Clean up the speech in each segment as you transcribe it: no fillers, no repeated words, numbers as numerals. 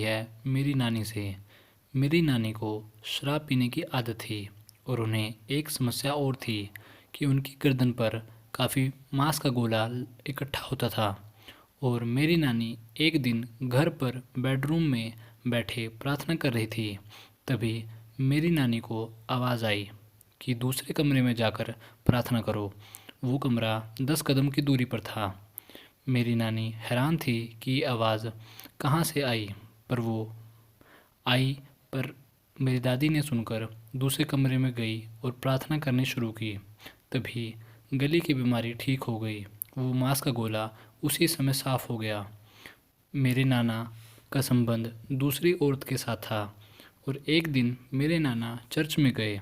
है मेरी नानी से। मेरी नानी को शराब पीने की आदत थी और उन्हें एक समस्या और थी कि उनकी गर्दन पर काफ़ी मांस का गोला इकट्ठा होता था। और मेरी नानी एक दिन घर पर बेडरूम में बैठे प्रार्थना कर रही थी। तभी मेरी नानी को आवाज़ आई कि दूसरे कमरे में जाकर प्रार्थना करो। वो कमरा 10 कदम की दूरी पर था। मेरी नानी हैरान थी कि ये आवाज़ कहाँ से आई, पर वो आई पर मेरी दादी ने सुनकर दूसरे कमरे में गई और प्रार्थना करनी शुरू की। तभी गले की बीमारी ठीक हो गई। वो मांस का गोला उसी समय साफ हो गया। मेरे नाना का संबंध दूसरी औरत के साथ था और एक दिन मेरे नाना चर्च में गए।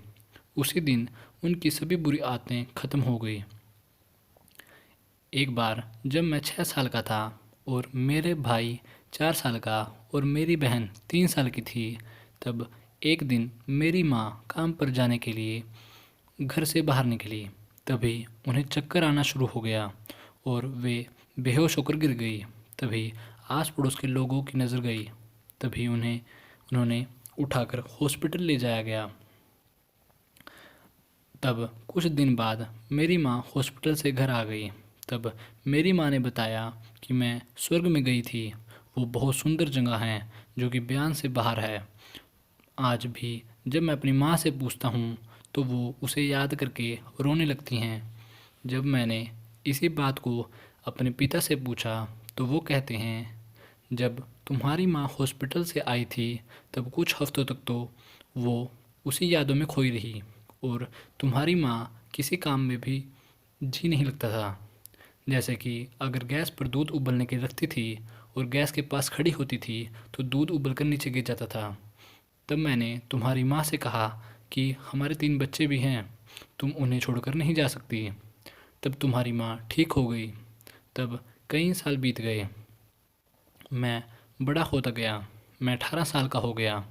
उसी दिन उनकी सभी बुरी आदतें खत्म हो गई। एक बार जब मैं 6 साल का था और मेरे भाई 4 साल का और मेरी बहन 3 साल की थी, तब एक दिन मेरी माँ काम पर जाने के लिए घर से बाहर निकली। तभी उन्हें चक्कर आना शुरू हो गया और वे बेहोश होकर गिर गई। तभी आस पड़ोस के लोगों की नज़र गई। तभी उन्होंने उठाकर हॉस्पिटल ले जाया गया। तब कुछ दिन बाद मेरी माँ हॉस्पिटल से घर आ गई। तब मेरी माँ ने बताया कि मैं स्वर्ग में गई थी। वो बहुत सुंदर जगह है जो कि बयान से बाहर है। आज भी जब मैं अपनी माँ से पूछता हूँ तो वो उसे याद करके रोने लगती हैं। जब मैंने इसी बात को अपने पिता से पूछा तो वो कहते हैं, जब तुम्हारी माँ हॉस्पिटल से आई थी तब कुछ हफ्तों तक तो वो उसी यादों में खोई रही और तुम्हारी माँ किसी काम में भी जी नहीं लगता था। जैसे कि अगर गैस पर दूध उबलने के लिए रखती थी और गैस के पास खड़ी होती थी तो दूध उबलकर नीचे गिर जाता था। तब मैंने तुम्हारी माँ से कहा कि हमारे 3 बच्चे भी हैं, तुम उन्हें छोड़कर नहीं जा सकती। तब तुम्हारी माँ ठीक हो गई। तब कई साल बीत गए। मैं बड़ा होता गया। मैं 18 साल का हो गया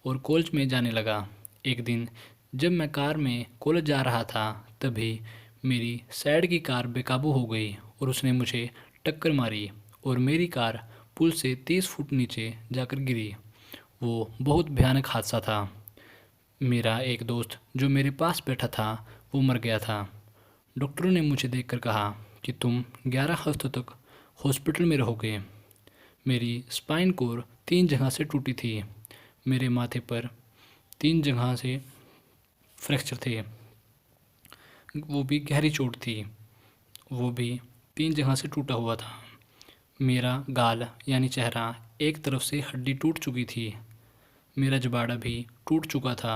और कॉलेज में जाने लगा। एक दिन जब मैं कार में कॉलेज जा रहा था तभी मेरी साइड की कार बेकाबू हो गई और उसने मुझे टक्कर मारी और मेरी कार पुल से 30 फुट नीचे जाकर गिरी। वो बहुत भयानक हादसा था। मेरा एक दोस्त जो मेरे पास बैठा था वो मर गया था। डॉक्टरों ने मुझे देखकर कहा कि तुम 11 हफ्तों तक हॉस्पिटल में रहोगे। मेरी स्पाइन कोर 3 जगह से टूटी थी। मेरे माथे पर 3 जगह से फ्रैक्चर थे। वो भी गहरी चोट थी। वो भी 3 जगह से टूटा हुआ था। मेरा गाल यानी चेहरा एक तरफ से हड्डी टूट चुकी थी। मेरा जबाड़ा भी टूट चुका था।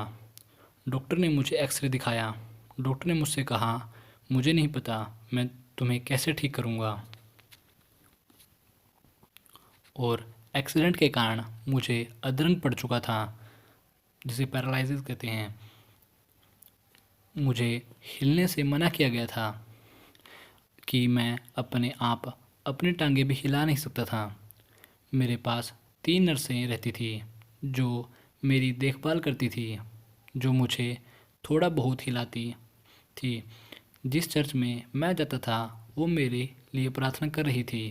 डॉक्टर ने मुझे एक्सरे दिखाया। डॉक्टर ने मुझसे कहा, मुझे नहीं पता मैं तुम्हें कैसे ठीक करूँगा। और एक्सीडेंट के कारण मुझे अधरंग पड़ चुका था, जिसे पैरालिसिस कहते हैं। मुझे हिलने से मना किया गया था कि मैं अपने आप अपनी टांगें भी हिला नहीं सकता था। मेरे पास 3 नर्सें रहती थी जो मेरी देखभाल करती थी, जो मुझे थोड़ा बहुत हिलाती थी। जिस चर्च में मैं जाता था वो मेरे लिए प्रार्थना कर रही थी।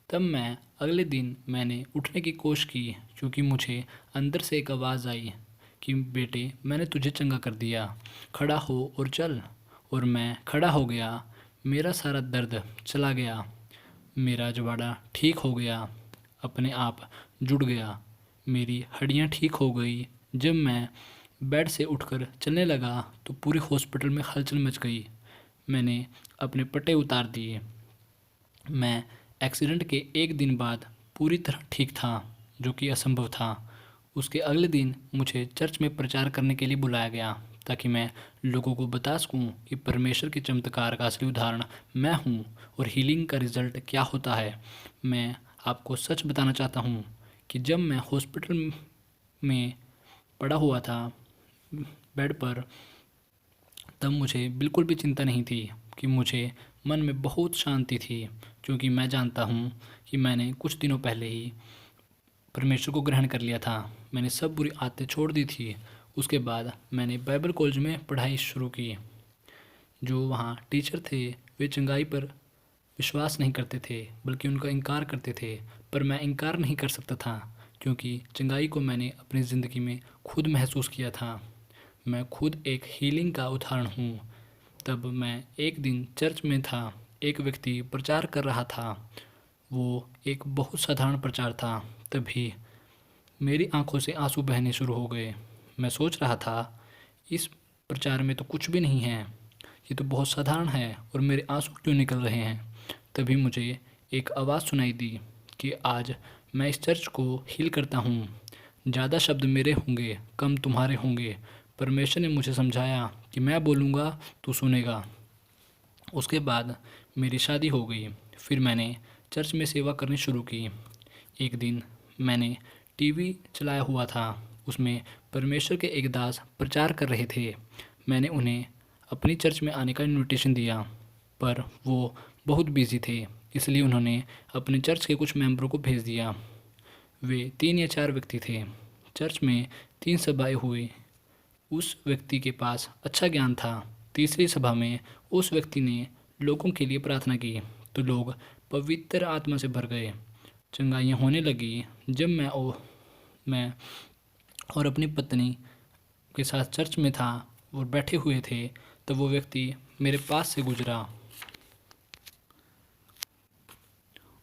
तब मैं अगले दिन मैंने उठने की कोशिश की क्योंकि मुझे अंदर से एक आवाज़ आई कि बेटे मैंने तुझे चंगा कर दिया, खड़ा हो और चल। और मैं खड़ा हो गया। मेरा सारा दर्द चला गया। मेरा जबाड़ा ठीक हो गया, अपने आप जुड़ गया। मेरी हड्डियाँ ठीक हो गई। जब मैं बेड से उठकर चलने लगा तो पूरे हॉस्पिटल में हलचल मच गई। मैंने अपने पट्टे उतार दिए। मैं एक्सीडेंट के एक दिन बाद पूरी तरह ठीक था, जो कि असंभव था। उसके अगले दिन मुझे चर्च में प्रचार करने के लिए बुलाया गया ताकि मैं लोगों को बता सकूं कि परमेश्वर के चमत्कार का असली उदाहरण मैं हूं और हीलिंग का रिज़ल्ट क्या होता है। मैं आपको सच बताना चाहता हूं कि जब मैं हॉस्पिटल में पड़ा हुआ था बेड पर, तब मुझे बिल्कुल भी चिंता नहीं थी कि मुझे मन में बहुत शांति थी, क्योंकि मैं जानता हूँ कि मैंने कुछ दिनों पहले ही परमेश्वर को ग्रहण कर लिया था। मैंने सब बुरी आदतें छोड़ दी थी। उसके बाद मैंने बाइबल कॉलेज में पढ़ाई शुरू की। जो वहाँ टीचर थे वे चंगाई पर विश्वास नहीं करते थे, बल्कि उनका इनकार करते थे। पर मैं इनकार नहीं कर सकता था क्योंकि चंगाई को मैंने अपनी ज़िंदगी में खुद महसूस किया था। मैं खुद एक हीलिंग का उदाहरण हूँ। तब मैं एक दिन चर्च में था, एक व्यक्ति प्रचार कर रहा था। वो एक बहुत साधारण प्रचार था। तभी मेरी आंखों से आंसू बहने शुरू हो गए। मैं सोच रहा था, इस प्रचार में तो कुछ भी नहीं है, ये तो बहुत साधारण है और मेरे आंसू क्यों निकल रहे हैं। तभी मुझे एक आवाज़ सुनाई दी कि आज मैं इस चर्च को हील करता हूँ। ज़्यादा शब्द मेरे होंगे, कम तुम्हारे होंगे। परमेश्वर ने मुझे समझाया कि मैं बोलूँगा तू सुनेगा। उसके बाद मेरी शादी हो गई। फिर मैंने चर्च में सेवा करनी शुरू की। एक दिन मैंने टीवी चलाया हुआ था, उसमें परमेश्वर के एक दास प्रचार कर रहे थे। मैंने उन्हें अपनी चर्च में आने का इनविटेशन दिया, पर वो बहुत बिजी थे, इसलिए उन्होंने अपने चर्च के कुछ मेंबरों को भेज दिया। वे 3 या 4 व्यक्ति थे। चर्च में 3 सभाएं हुई। उस व्यक्ति के पास अच्छा ज्ञान था। तीसरी सभा में उस व्यक्ति ने लोगों के लिए प्रार्थना की, तो लोग पवित्र आत्मा से भर गए। चंगाइयाँ होने लगी। जब मैं और अपनी पत्नी के साथ चर्च में था और बैठे हुए थे, तब वो व्यक्ति मेरे पास से गुजरा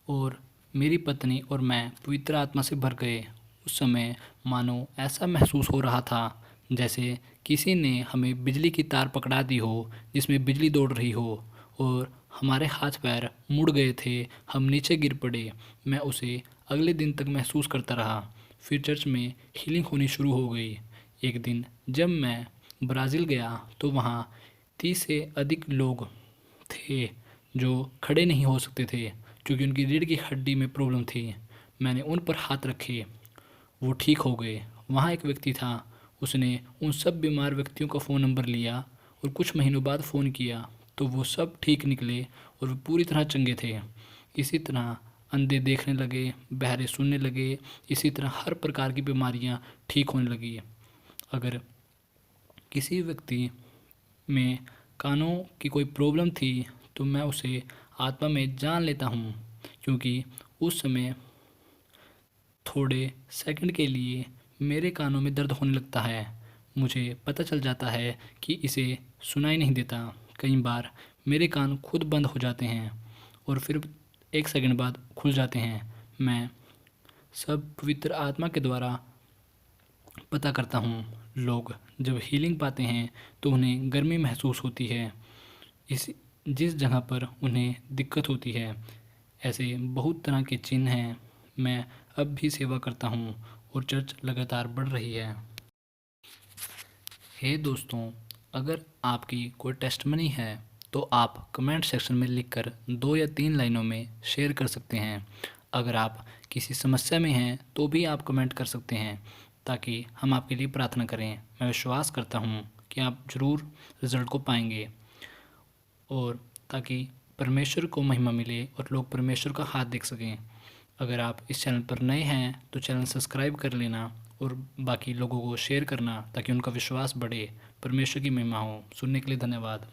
और मेरी पत्नी और मैं पवित्र आत्मा से भर गए। उस समय मानो ऐसा महसूस हो रहा था जैसे किसी ने हमें बिजली की तार पकड़ा दी हो, जिसमें बिजली दौड़ रही हो, और हमारे हाथ पैर मुड़ गए थे, हम नीचे गिर पड़े। मैं उसे अगले दिन तक महसूस करता रहा। फिर चर्च में हीलिंग होनी शुरू हो गई। एक दिन जब मैं ब्राज़ील गया तो वहाँ 30 से अधिक लोग थे जो खड़े नहीं हो सकते थे, क्योंकि उनकी रीढ़ की हड्डी में प्रॉब्लम थी। मैंने उन पर हाथ रखे, वो ठीक हो गए। वहाँ एक व्यक्ति था, उसने उन सब बीमार व्यक्तियों का फ़ोन नंबर लिया और कुछ महीनों बाद फ़ोन किया, तो वो सब ठीक निकले और वो पूरी तरह चंगे थे। इसी तरह अंधे देखने लगे, बहरे सुनने लगे। इसी तरह हर प्रकार की बीमारियाँ ठीक होने लगी। अगर किसी व्यक्ति में कानों की कोई प्रॉब्लम थी तो मैं उसे आत्मा में जान लेता हूँ, क्योंकि उस समय थोड़े सेकंड के लिए मेरे कानों में दर्द होने लगता है। मुझे पता चल जाता है कि इसे सुनाई नहीं देता। कई बार मेरे कान खुद बंद हो जाते हैं और फिर 1 सेकंड बाद खुल जाते हैं। मैं सब पवित्र आत्मा के द्वारा पता करता हूँ। लोग जब हीलिंग पाते हैं तो उन्हें गर्मी महसूस होती है, जिस जगह पर उन्हें दिक्कत होती है। ऐसे बहुत तरह के चिन्ह हैं। मैं अब भी सेवा करता हूँ और चर्च लगातार बढ़ रही है। हे दोस्तों, अगर आपकी कोई टेस्टमनी है तो आप कमेंट सेक्शन में लिखकर 2 या 3 लाइनों में शेयर कर सकते हैं। अगर आप किसी समस्या में हैं तो भी आप कमेंट कर सकते हैं, ताकि हम आपके लिए प्रार्थना करें। मैं विश्वास करता हूँ कि आप ज़रूर रिज़ल्ट को पाएंगे, और ताकि परमेश्वर को महिमा मिले और लोग परमेश्वर का हाथ देख सकें। अगर आप इस चैनल पर नए हैं तो चैनल सब्सक्राइब कर लेना और बाकी लोगों को शेयर करना, ताकि उनका विश्वास बढ़े, परमेश्वर की महिमा हो। सुनने के लिए धन्यवाद।